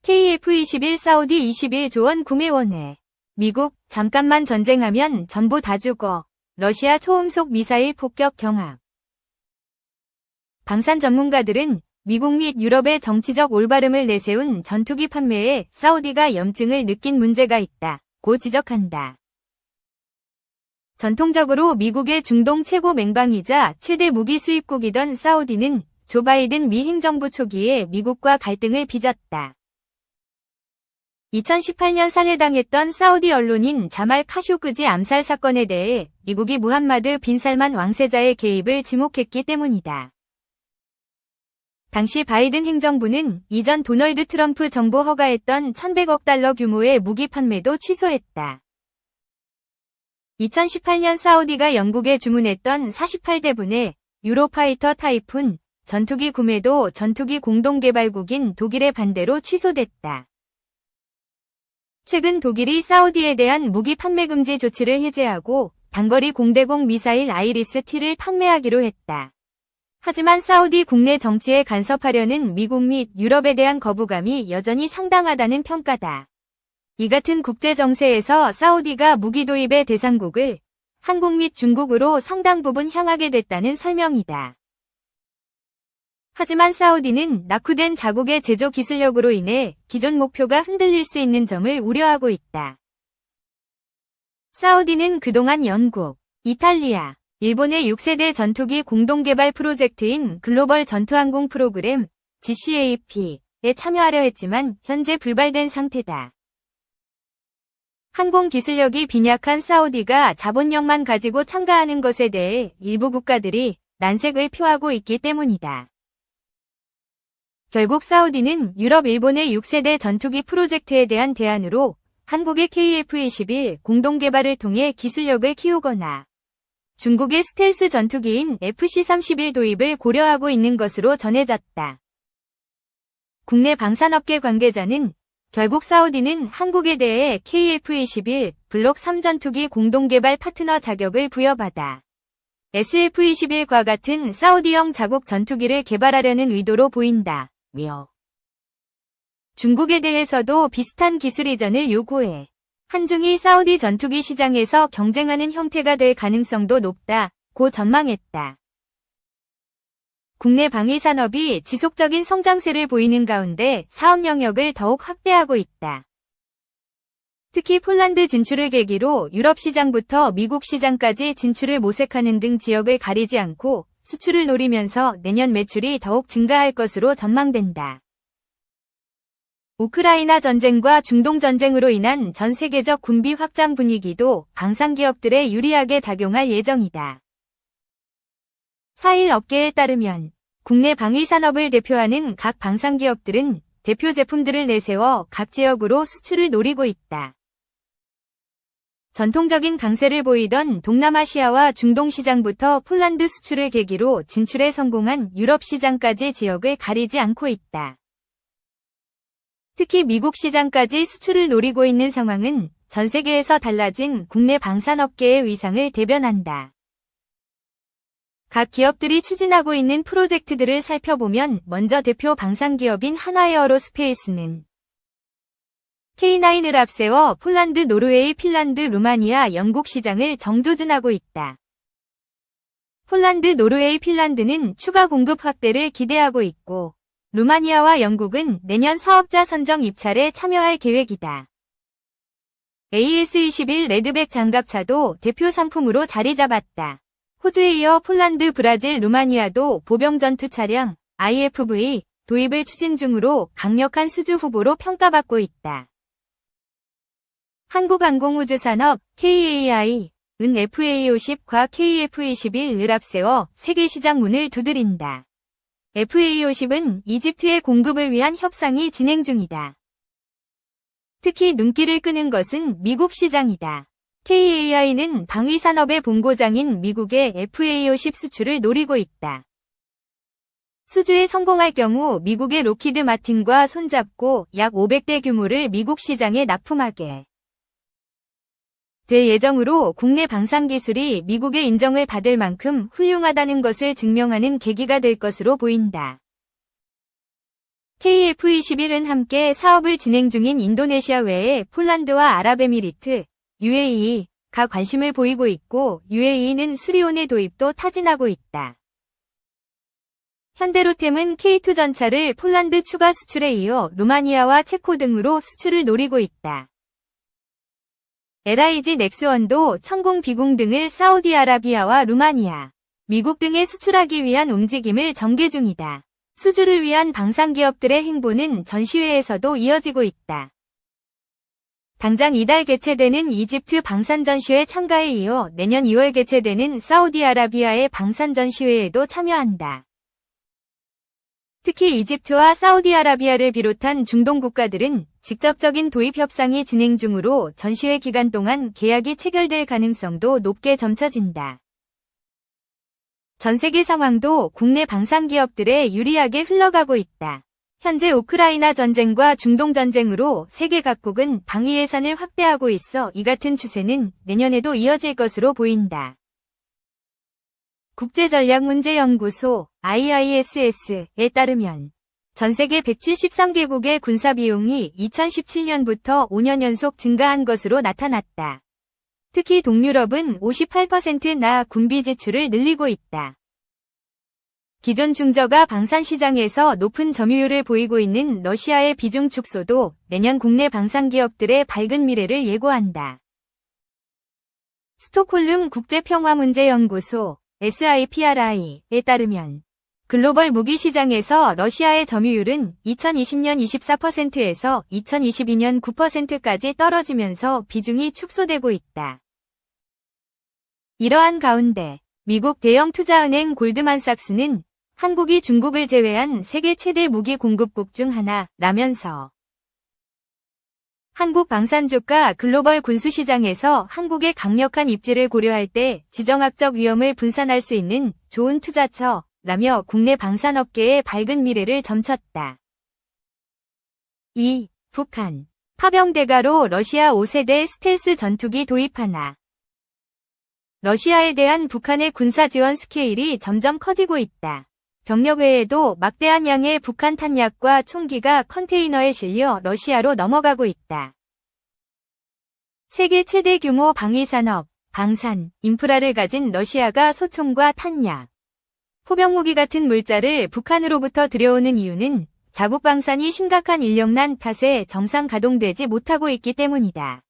KF-21 사우디 21조 원 구매 원해. 미국, 잠깐만 전쟁하면 전부 다 죽어. 러시아 초음속 미사일 폭격 경합. 방산 전문가들은 미국 및 유럽의 정치적 올바름을 내세운 전투기 판매에 사우디가 염증을 느낀 문제가 있다고 지적한다. 전통적으로 미국의 중동 최고 맹방이자 최대 무기 수입국이던 사우디는 조 바이든 미 행정부 초기에 미국과 갈등을 빚었다. 2018년 살해당했던 사우디 언론인 자말 카쇼크지 암살 사건에 대해 미국이 무함마드 빈 살만 왕세자의 개입을 지목했기 때문이다. 당시 바이든 행정부는 이전 도널드 트럼프 정부 허가했던 1,100억 달러 규모의 무기 판매도 취소했다. 2018년 사우디가 영국에 주문했던 48대분의 유로파이터 타이푼 전투기 구매도 전투기 공동개발국인 독일의 반대로 취소됐다. 최근 독일이 사우디에 대한 무기 판매 금지 조치를 해제하고 단거리 공대공 미사일 아이리스-T를 판매하기로 했다. 하지만 사우디 국내 정치에 간섭하려는 미국 및 유럽에 대한 거부감이 여전히 상당하다는 평가다. 이 같은 국제 정세에서 사우디가 무기 도입의 대상국을 한국 및 중국으로 상당 부분 향하게 됐다는 설명이다. 하지만 사우디는 낙후된 자국의 제조 기술력으로 인해 기존 목표가 흔들릴 수 있는 점을 우려하고 있다. 사우디는 그동안 영국, 이탈리아, 일본의 6세대 전투기 공동개발 프로젝트인 글로벌 전투항공 프로그램 GCAP에 참여하려 했지만 현재 불발된 상태다. 항공 기술력이 빈약한 사우디가 자본력만 가지고 참가하는 것에 대해 일부 국가들이 난색을 표하고 있기 때문이다. 결국 사우디는 유럽 일본의 6세대 전투기 프로젝트에 대한 대안으로 한국의 KF-21 공동개발을 통해 기술력을 키우거나 중국의 스텔스 전투기인 FC-31 도입을 고려하고 있는 것으로 전해졌다. 국내 방산업계 관계자는 결국 사우디는 한국에 대해 KF-21 블록 3 전투기 공동개발 파트너 자격을 부여받아 SF-21과 같은 사우디형 자국 전투기를 개발하려는 의도로 보인다. 중국에 대해서도 비슷한 기술 이전을 요구해 한중이 사우디 전투기 시장에서 경쟁하는 형태가 될 가능성도 높다고 전망했다. 국내 방위산업이 지속적인 성장세를 보이는 가운데 사업 영역을 더욱 확대하고 있다. 특히 폴란드 진출을 계기로 유럽 시장부터 미국 시장까지 진출을 모색하는 등 지역을 가리지 않고 수출을 노리면서 내년 매출이 더욱 증가할 것으로 전망된다. 우크라이나 전쟁과 중동 전쟁으로 인한 전 세계적 군비 확장 분위기도 방산기업들에 유리하게 작용할 예정이다. 사일 업계에 따르면 국내 방위산업을 대표하는 각 방산기업들은 대표 제품들을 내세워 각 지역으로 수출을 노리고 있다. 전통적인 강세를 보이던 동남아시아와 중동 시장부터 폴란드 수출을 계기로 진출에 성공한 유럽 시장까지 지역을 가리지 않고 있다. 특히 미국 시장까지 수출을 노리고 있는 상황은 전 세계에서 달라진 국내 방산업계의 위상을 대변한다. 각 기업들이 추진하고 있는 프로젝트들을 살펴보면 먼저 대표 방산기업인 한화에어로스페이스는 K9을 앞세워 폴란드, 노르웨이, 핀란드, 루마니아, 영국 시장을 정조준하고 있다. 폴란드, 노르웨이, 핀란드는 추가 공급 확대를 기대하고 있고 루마니아와 영국은 내년 사업자 선정 입찰에 참여할 계획이다. AS-21 레드백 장갑차도 대표 상품으로 자리 잡았다. 호주에 이어 폴란드, 브라질, 루마니아도 보병 전투 차량 IFV 도입을 추진 중으로 강력한 수주 후보로 평가받고 있다. 한국항공우주산업 KAI은 FA50과 KF-21을 앞세워 세계 시장 문을 두드린다. FA50은 이집트의 공급을 위한 협상이 진행 중이다. 특히 눈길을 끄는 것은 미국 시장이다. KAI는 방위산업의 본고장인 미국의 FA50 수출을 노리고 있다. 수주에 성공할 경우 미국의 록히드 마틴과 손잡고 약 500대 규모를 미국 시장에 납품하게 될 예정으로 국내 방산기술이 미국의 인정을 받을 만큼 훌륭하다는 것을 증명하는 계기가 될 것으로 보인다. KF-21은 함께 사업을 진행 중인 인도네시아 외에 폴란드와 아랍에미리트, UAE가 관심을 보이고 있고 UAE는 수리온의 도입도 타진하고 있다. 현대로템은 K2 전차를 폴란드 추가 수출에 이어 루마니아와 체코 등으로 수출을 노리고 있다. LIG 넥스원도 천공 비공 등을 사우디아라비아와 루마니아, 미국 등에 수출하기 위한 움직임을 전개 중이다. 수주를 위한 방산기업들의 행보는 전시회에서도 이어지고 있다. 당장 이달 개최되는 이집트 방산전시회 참가에 이어 내년 2월 개최되는 사우디아라비아의 방산전시회에도 참여한다. 특히 이집트와 사우디아라비아를 비롯한 중동 국가들은 직접적인 도입 협상이 진행 중으로 전시회 기간 동안 계약이 체결될 가능성도 높게 점쳐진다. 전 세계 상황도 국내 방산기업들에 유리하게 흘러가고 있다. 현재 우크라이나 전쟁과 중동 전쟁으로 세계 각국은 방위 예산을 확대하고 있어 이 같은 추세는 내년에도 이어질 것으로 보인다. 국제전략문제연구소 IISS에 따르면 전 세계 173개국의 군사 비용이 2017년부터 5년 연속 증가한 것으로 나타났다. 특히 동유럽은 58%나 군비 지출을 늘리고 있다. 기존 중저가 방산 시장에서 높은 점유율을 보이고 있는 러시아의 비중 축소도 내년 국내 방산 기업들의 밝은 미래를 예고한다. 스톡홀름 국제평화문제연구소 SIPRI에 따르면 글로벌 무기 시장에서 러시아의 점유율은 2020년 24%에서 2022년 9%까지 떨어지면서 비중이 축소되고 있다. 이러한 가운데 미국 대형 투자은행 골드만삭스는 한국이 중국을 제외한 세계 최대 무기 공급국 중 하나라면서 한국 방산주가 글로벌 군수시장에서 한국의 강력한 입지를 고려할 때 지정학적 위험을 분산할 수 있는 좋은 투자처라며 국내 방산업계의 밝은 미래를 점쳤다. 2. 북한. 파병대가로 러시아 5세대 스텔스 전투기 도입하나. 러시아에 대한 북한의 군사 지원 스케일이 점점 커지고 있다. 병력 외에도 막대한 양의 북한 탄약과 총기가 컨테이너에 실려 러시아로 넘어가고 있다. 세계 최대 규모 방위산업, 방산, 인프라를 가진 러시아가 소총과 탄약, 포병무기 같은 물자를 북한으로부터 들여오는 이유는 자국 방산이 심각한 인력난 탓에 정상 가동되지 못하고 있기 때문이다.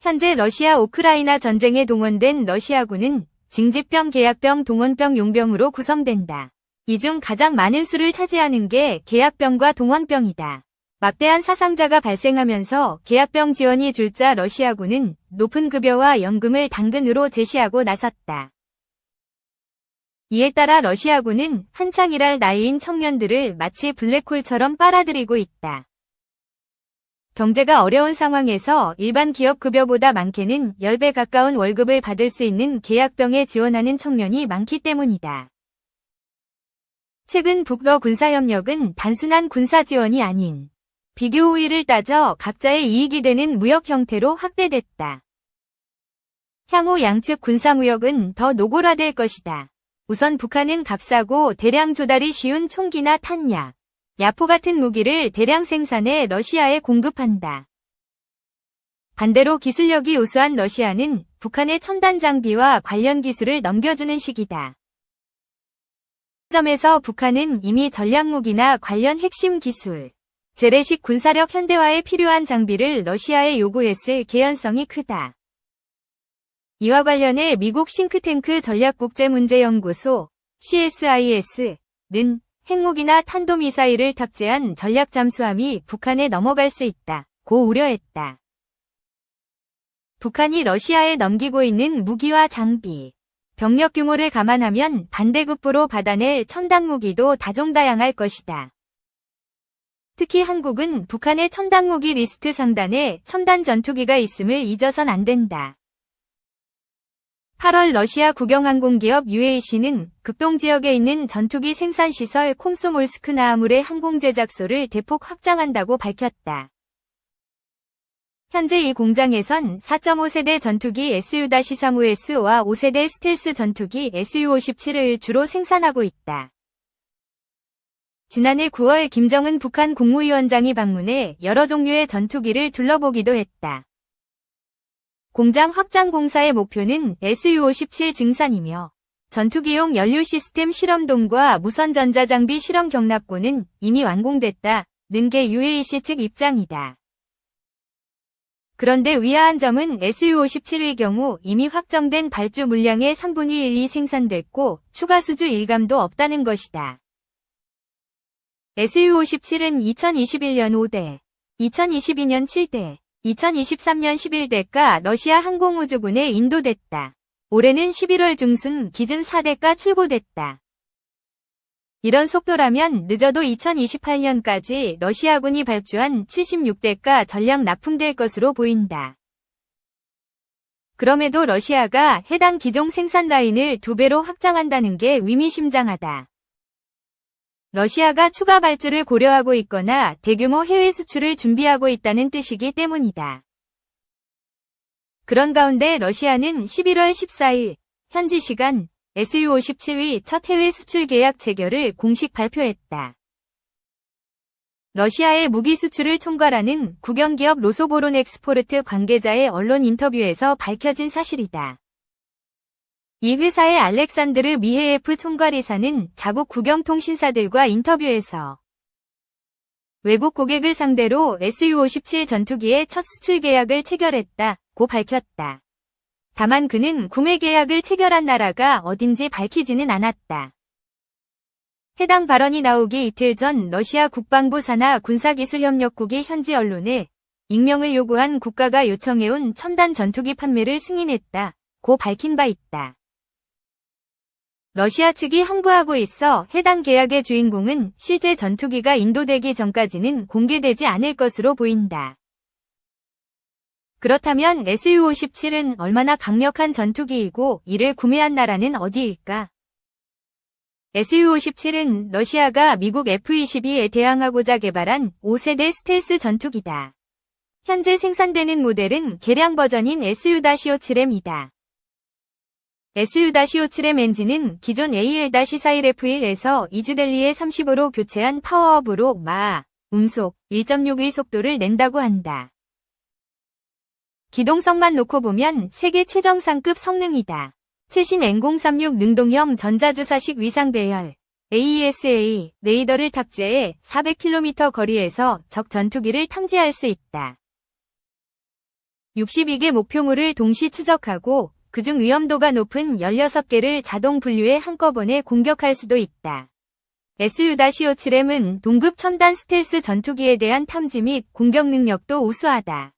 현재 러시아 우크라이나 전쟁에 동원된 러시아군은 징집병, 계약병, 동원병, 용병으로 구성된다. 이 중 가장 많은 수를 차지하는 게 계약병과 동원병이다. 막대한 사상자가 발생하면서 계약병 지원이 줄자 러시아군은 높은 급여와 연금을 당근으로 제시하고 나섰다. 이에 따라 러시아군은 한창 일할 나이인 청년들을 마치 블랙홀처럼 빨아들이고 있다. 경제가 어려운 상황에서 일반 기업 급여보다 많게는 10배 가까운 월급을 받을 수 있는 계약병에 지원하는 청년이 많기 때문이다. 최근 북러 군사협력은 단순한 군사 지원이 아닌 비교 우위를 따져 각자의 이익이 되는 무역 형태로 확대됐다. 향후 양측 군사무역은 더 노골화될 것이다. 우선 북한은 값싸고 대량 조달이 쉬운 총기나 탄약, 야포 같은 무기를 대량 생산해 러시아에 공급한다. 반대로 기술력이 우수한 러시아는 북한의 첨단 장비와 관련 기술을 넘겨주는 시기다. 이 점에서 북한은 이미 전략무기나 관련 핵심 기술, 재래식 군사력 현대화에 필요한 장비를 러시아에 요구했을 개연성이 크다. 이와 관련해 미국 싱크탱크 전략국제문제연구소 CSIS는 핵무기나 탄도미사일을 탑재한 전략 잠수함이 북한에 넘어갈 수 있다고 우려했다. 북한이 러시아에 넘기고 있는 무기와 장비, 병력 규모를 감안하면 반대급부로 받아낼 첨단 무기도 다종다양할 것이다. 특히 한국은 북한의 첨단 무기 리스트 상단에 첨단 전투기가 있음을 잊어선 안 된다. 8월 러시아 국영항공기업 UAC는 극동 지역에 있는 전투기 생산시설 콤소몰스크나아물의 항공제작소를 대폭 확장한다고 밝혔다. 현재 이 공장에선 4.5세대 전투기 SU-35S와 5세대 스텔스 전투기 SU-57을 주로 생산하고 있다. 지난해 9월 김정은 북한 국무위원장이 방문해 여러 종류의 전투기를 둘러보기도 했다. 공장 확장 공사의 목표는 Su-57 증산이며 전투기용 연료 시스템 실험동과 무선 전자장비 실험 경납고는 이미 완공됐다는 게 UAC 측 입장이다. 그런데 위아한 점은 Su-57의 경우 이미 확정된 발주 물량의 3분의 1이 생산됐고 추가 수주 일감도 없다는 것이다. Su-57은 2021년 5대, 2022년 7대, 2023년 11대가 러시아 항공우주군에 인도됐다. 올해는 11월 중순 기준 4대가 출고됐다. 이런 속도라면 늦어도 2028년까지 러시아군이 발주한 76대가 전량 납품될 것으로 보인다. 그럼에도 러시아가 해당 기종 생산 라인을 2배로 확장한다는 게 의미심장하다. 러시아가 추가 발주를 고려하고 있거나 대규모 해외 수출을 준비하고 있다는 뜻이기 때문이다. 그런 가운데 러시아는 11월 14일 현지 시간 Su-57의 첫 해외 수출 계약 체결을 공식 발표했다. 러시아의 무기 수출을 총괄하는 국영기업 로소보론엑스포르트 관계자의 언론 인터뷰에서 밝혀진 사실이다. 이 회사의 알렉산드르 미헤예프 총괄이사는 자국 국영통신사들과 인터뷰에서 외국 고객을 상대로 Su-57 전투기의 첫 수출 계약을 체결했다고 밝혔다. 다만 그는 구매 계약을 체결한 나라가 어딘지 밝히지는 않았다. 해당 발언이 나오기 이틀 전 러시아 국방부 산하 군사기술협력국이 현지 언론에 익명을 요구한 국가가 요청해온 첨단 전투기 판매를 승인했다고 밝힌 바 있다. 러시아 측이 항구하고 있어 해당 계약의 주인공은 실제 전투기가 인도되기 전까지는 공개되지 않을 것으로 보인다. 그렇다면 Su-57은 얼마나 강력한 전투기이고 이를 구매한 나라는 어디일까? Su-57은 러시아가 미국 F-22에 대항하고자 개발한 5세대 스텔스 전투기다. 현재 생산되는 모델은 개량 버전인 Su-57M이다. Su-57M 엔진은 기존 AL-41F1에서 이즈델리의 30으로 교체한 파워업으로 마하, 음속 1.6의 속도를 낸다고 한다. 기동성만 놓고 보면 세계 최정상급 성능이다. 최신 N036 능동형 전자주사식 위상 배열 AESA 레이더를 탑재해 400km 거리에서 적 전투기를 탐지할 수 있다. 62개 목표물을 동시 추적하고 그중 위험도가 높은 16개를 자동 분류해 한꺼번에 공격할 수도 있다. Su-57M은 동급 첨단 스텔스 전투기에 대한 탐지 및 공격 능력도 우수하다.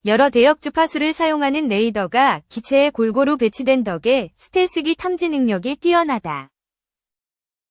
여러 대역 주파수를 사용하는 레이더가 기체에 골고루 배치된 덕에 스텔스기 탐지 능력이 뛰어나다.